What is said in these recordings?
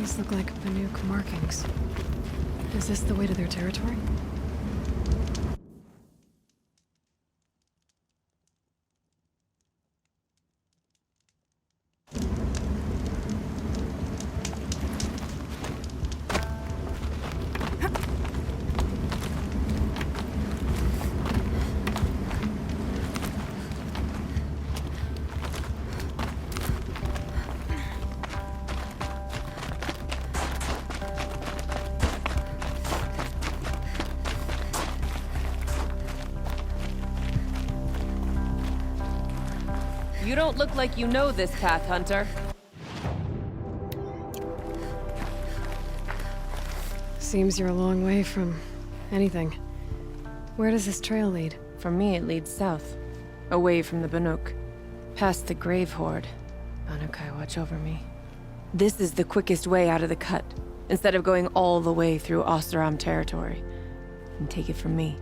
Those look like Banuk markings. Is this the way to their territory? You don't look like you know this path, Hunter. Seems you're a long way from anything. Where does this trail lead? For me, it leads south. Away from the Banuk. Past the Grave-Hoard. Banuk, watch over me. This is the quickest way out of the cut, instead of going all the way through Oseram territory. And take it from me,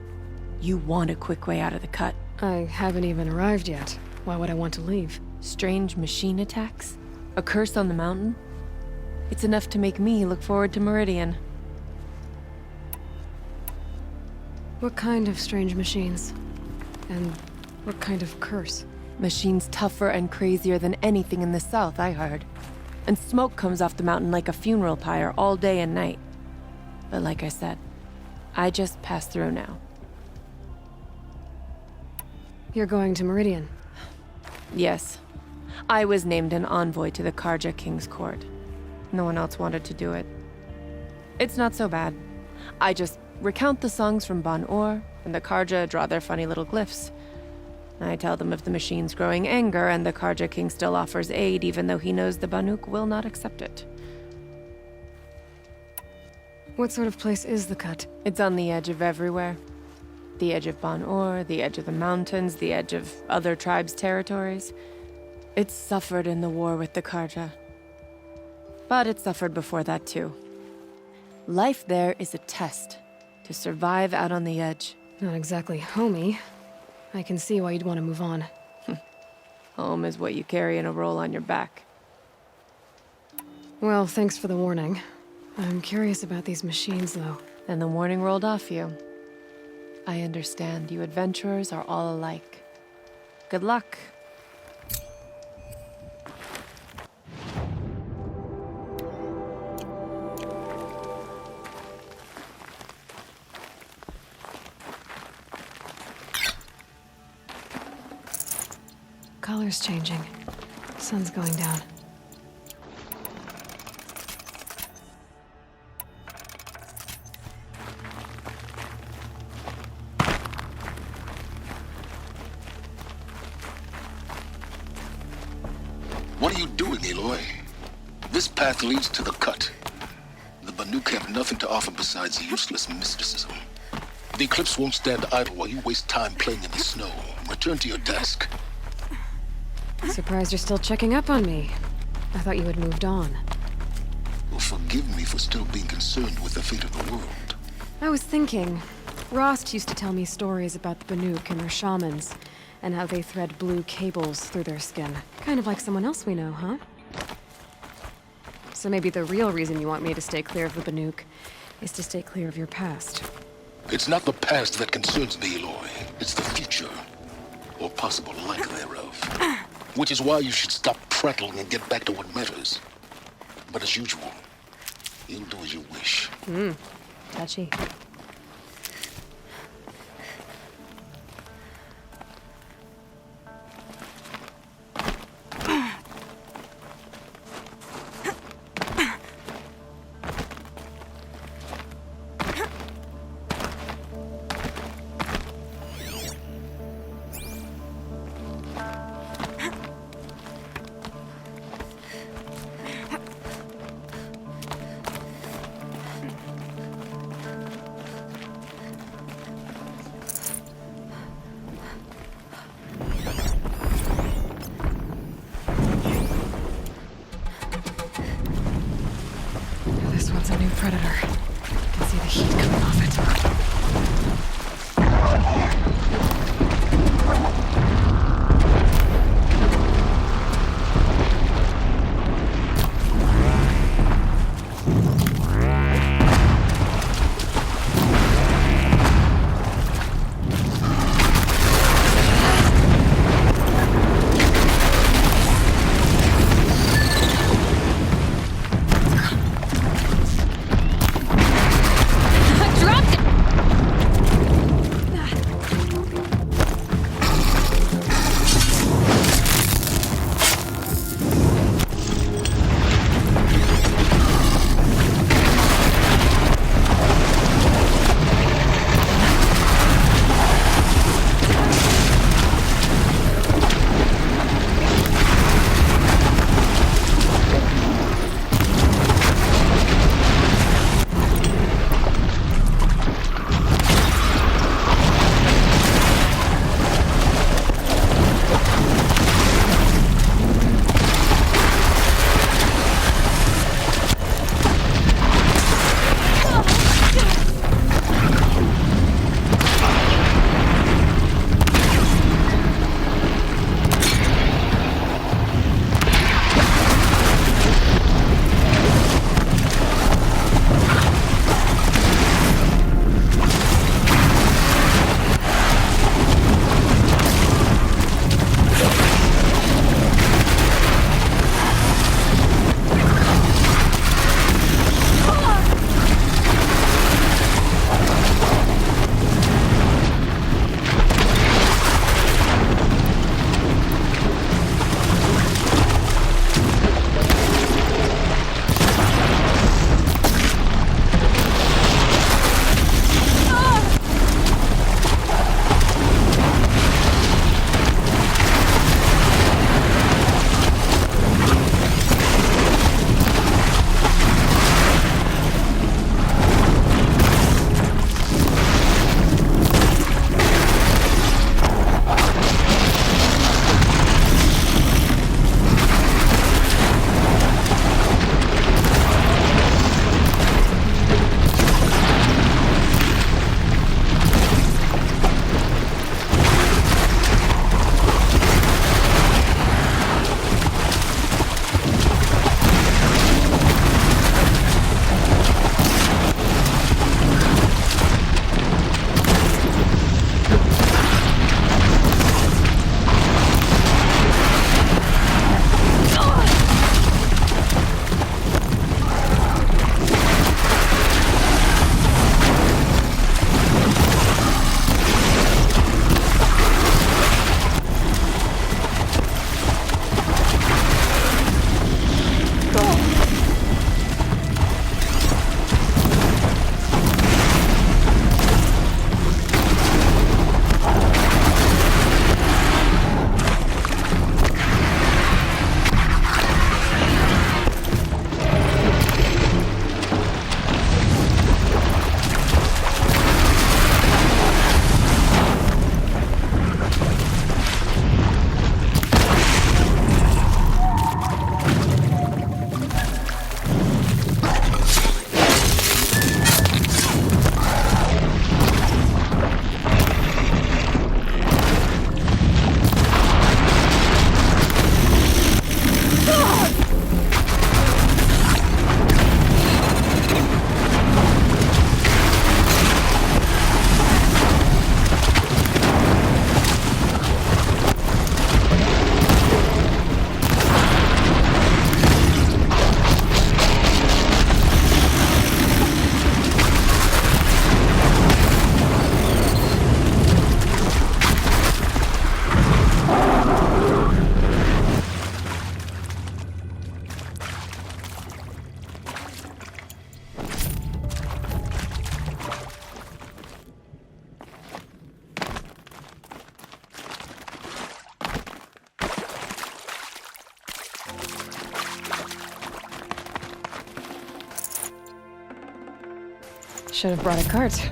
you want a quick way out of the cut. I haven't even arrived yet. Why would I want to leave? Strange machine attacks? A curse on the mountain? It's enough to make me look forward to Meridian. What kind of strange machines? And what kind of curse? Machines tougher and crazier than anything in the south, I heard. And smoke comes off the mountain like a funeral pyre all day and night. But like I said, I just passed through now. You're going to Meridian? Yes. I was named an envoy to the Karja King's court. No one else wanted to do it. It's not so bad. I just recount the songs from Banuk, and the Karja draw their funny little glyphs. I tell them of the machine's growing anger, and the Karja King still offers aid even though he knows the Banuk will not accept it. What sort of place is the cut? It's on the edge of everywhere. The edge of Banuk, the edge of the mountains, the edge of other tribes' territories. It suffered in the war with the Karja. But it suffered before that too. Life there is a test to survive out on the edge. Not exactly homey. I can see why you'd want to move on. Home is what you carry in a roll on your back. Well, thanks for the warning. I'm curious about these machines, though. And the warning rolled off you. I understand. You adventurers are all alike. Good luck. Color's changing. Sun's going down. What are you doing, Aloy? This path leads to the cut. The Banuk have nothing to offer besides useless mysticism. The Eclipse won't stand idle while you waste time playing in the snow. Return to your desk. Surprised you're still checking up on me. I thought you had moved on. Well, forgive me for still being concerned with the fate of the world. I was thinking, Rost used to tell me stories about the Banuk and their shamans, and how they thread blue cables through their skin. Kind of like someone else we know, huh? So maybe the real reason you want me to stay clear of the Banuk is to stay clear of your past. It's not the past that concerns me, Aloy. It's the future. Or possible lack thereof. Which is why you should stop prattling and get back to what matters. But as usual, you'll do as you wish. Touchy. This one's a new predator. I can see the heat coming off it. Should have brought a cart.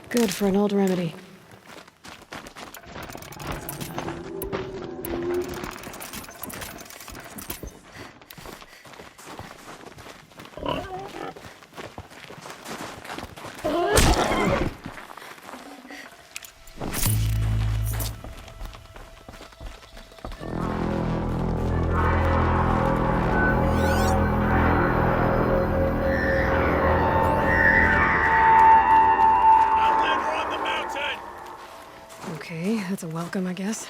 Good for an old remedy. Okay, that's a welcome, I guess.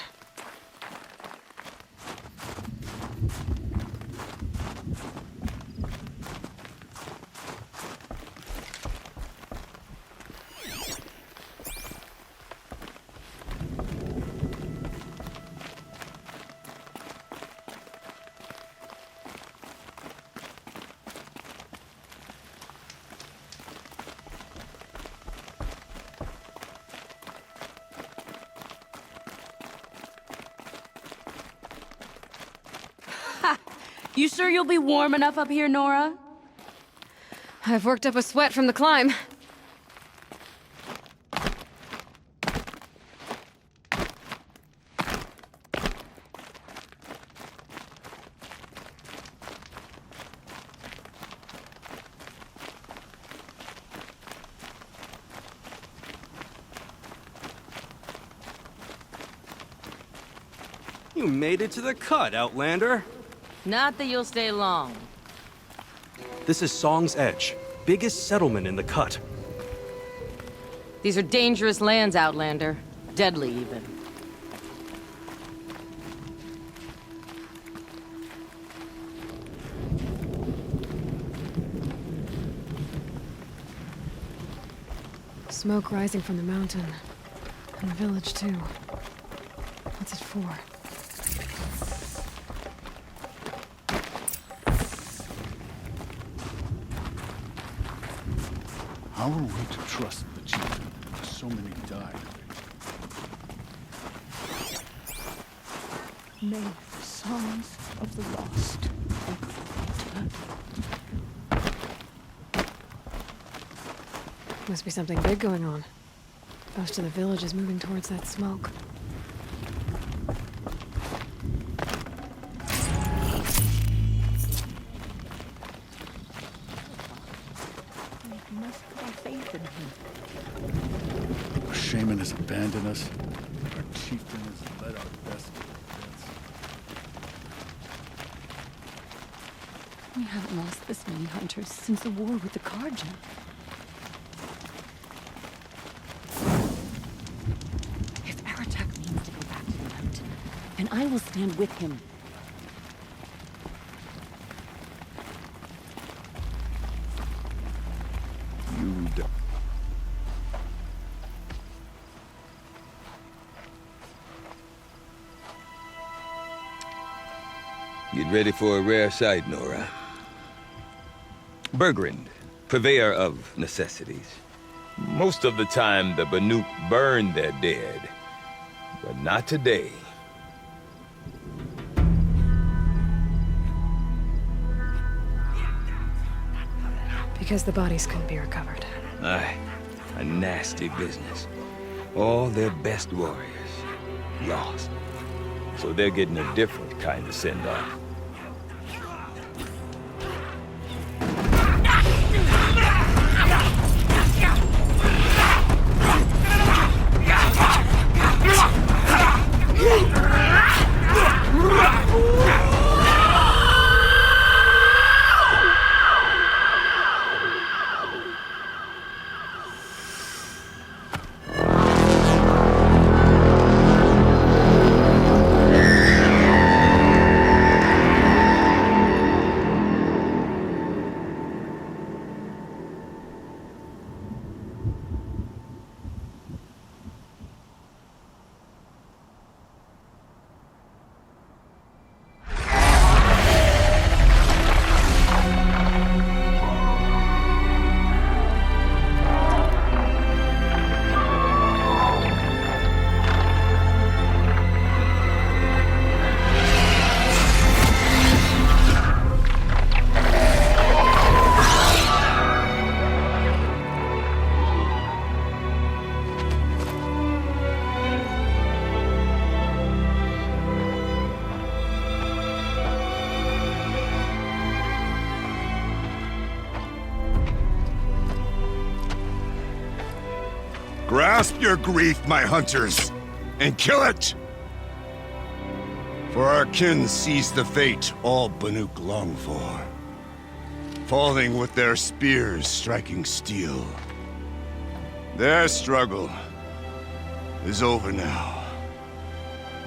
You sure you'll be warm enough up here, Nora? I've worked up a sweat from the climb. You made it to the cut, Outlander. Not that you'll stay long. This is Song's Edge, biggest settlement in the cut. These are dangerous lands, Outlander. Deadly, even. Smoke rising from the mountain. And the village, too. What's it for? How are we to trust the chief? So many died. May the songs of the lost return. Must be something big going on. Most of the village is moving towards that smoke. We must have faith in him. Our shaman has abandoned us. Our chieftain has led our best to defense. We haven't lost this many hunters since the war with the Karja. If Aratak means to go back to the mountain, then I will stand with him. You don't. Get ready for a rare sight, Nora. Bergrand, purveyor of necessities. Most of the time, the Banuk burn their dead, but not today. Because the bodies couldn't be recovered. Aye, a nasty business. All their best warriors lost. So they're getting a different kind of send-off. Grasp your grief, my hunters, and kill it! For our kin sees the fate all Banuk long for. Falling with their spears striking steel. Their struggle is over now.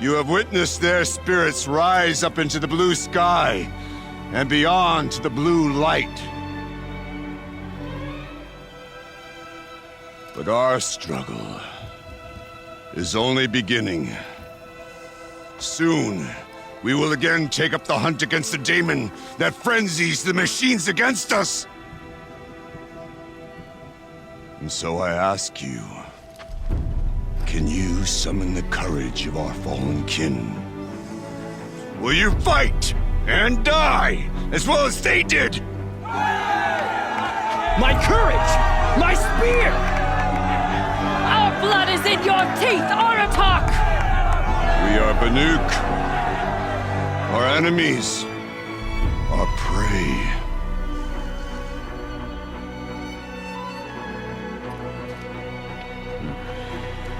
You have witnessed their spirits rise up into the blue sky and beyond to the blue light. But our struggle is only beginning. Soon, we will again take up the hunt against the daemon that frenzies the machines against us. And so I ask you, can you summon the courage of our fallen kin? Will you fight and die as well as they did? My courage! My spear! Our blood is in your teeth, Aratak! We are Banuk. Our enemies are prey.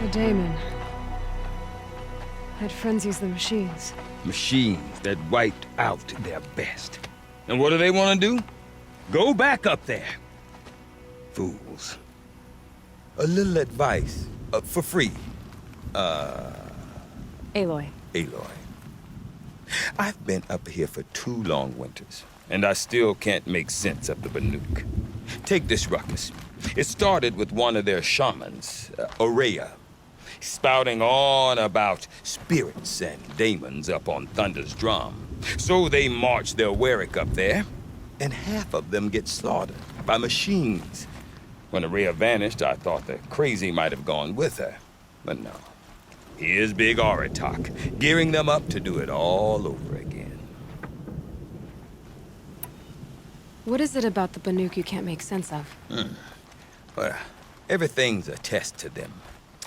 The daemon. That frenzies the machines. Machines that wiped out their best. And what do they want to do? Go back up there. Fools. A little advice, for free. Aloy. Aloy. I've been up here for 2 long winters, and I still can't make sense of the Banuk. Take this ruckus. It started with one of their shamans, Aurea, spouting on about spirits and daemons up on Thunder's drum. So they march their Warwick up there, and half of them get slaughtered by machines. When Aurea vanished, I thought the crazy might have gone with her, but no. Here's Big Aratak, gearing them up to do it all over again. What is it about the Banuk you can't make sense of? Well, everything's a test to them.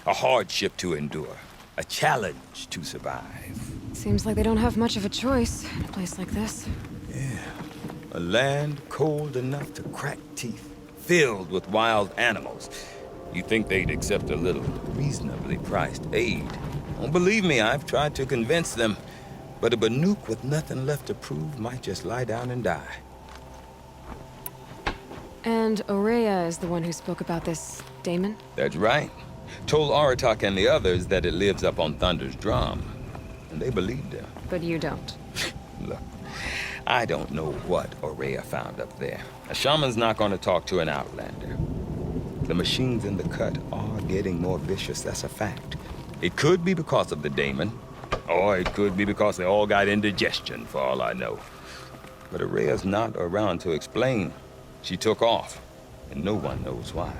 A hardship to endure. A challenge to survive. Seems like they don't have much of a choice in a place like this. A land cold enough to crack teeth, filled with wild animals. You think they'd accept a little reasonably priced aid. Don't believe me, I've tried to convince them. But a Banuk with nothing left to prove might just lie down and die. And Aurea is the one who spoke about this daemon? That's right. Told Aratak and the others that it lives up on Thunder's drum. And they believed her. But you don't. Look, I don't know what Aurea found up there. A shaman's not going to talk to an outlander. The machines in the cut are getting more vicious, that's a fact. It could be because of the daemon, or it could be because they all got indigestion, for all I know. But Aurea's not around to explain. She took off, and no one knows why.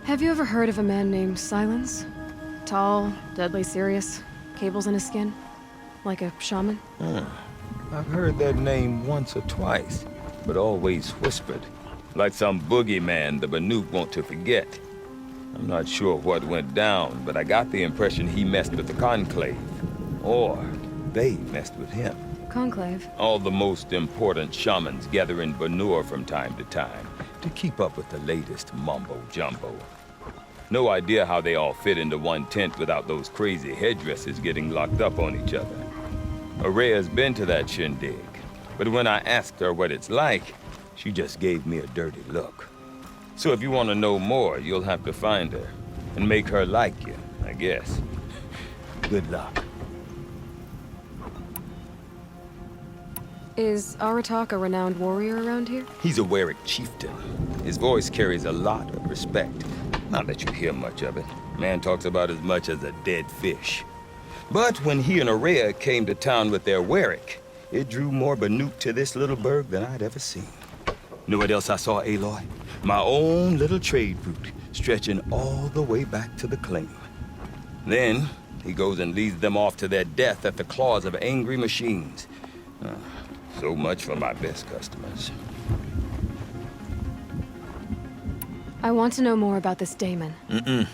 Have you ever heard of a man named Silence? Tall, deadly serious, cables in his skin? Like a shaman? I've heard that name once or twice, but always whispered. Like some boogeyman the Banuk want to forget. I'm not sure what went down, but I got the impression he messed with the Conclave. Or they messed with him. Conclave? All the most important shamans gather in Banur from time to time to keep up with the latest mumbo-jumbo. No idea how they all fit into one tent without those crazy headdresses getting locked up on each other. Aurea's been to that shindig, but when I asked her what it's like, she just gave me a dirty look. So if you want to know more, you'll have to find her and make her like you, I guess. Good luck. Is Aratak a renowned warrior around here? He's a Warwick chieftain. His voice carries a lot of respect. Not that you hear much of it. Man talks about as much as a dead fish. But when he and Aurea came to town with their Warwick, it drew more Banuk to this little burg than I'd ever seen. Know what else I saw, Aloy? My own little trade route, stretching all the way back to the claim. Then, he goes and leads them off to their death at the claws of angry machines. So much for my best customers. I want to know more about this daemon.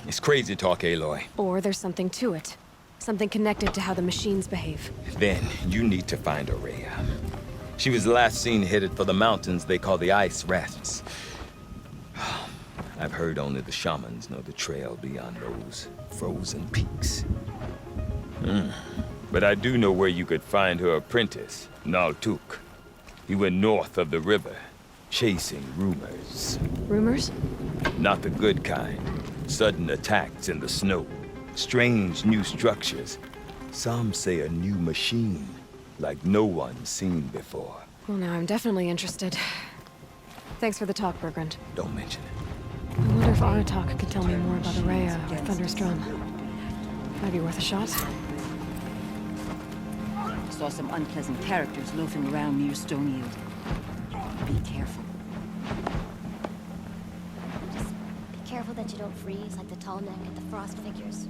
It's crazy talk, Aloy. Or there's something to it. Something connected to how the machines behave. Then, you need to find Aurea. She was last seen headed for the mountains they call the Ice Rafts. I've heard only the shamans know the trail beyond those frozen peaks. But I do know where you could find her apprentice, Naltuk. He went north of the river, chasing rumors. Rumors? Not the good kind. Sudden attacks in the snow. Strange new structures. Some say a new machine, like no one's seen before. Well, now I'm definitely interested. Thanks for the talk, Bergrand. Don't mention it. I wonder if Aratak could tell me more about Araya or Thunderstrom. Might be worth a shot. Saw some unpleasant characters loafing around near Stoneyield. Be careful. Just be careful that you don't freeze like the tall neck and the frost figures.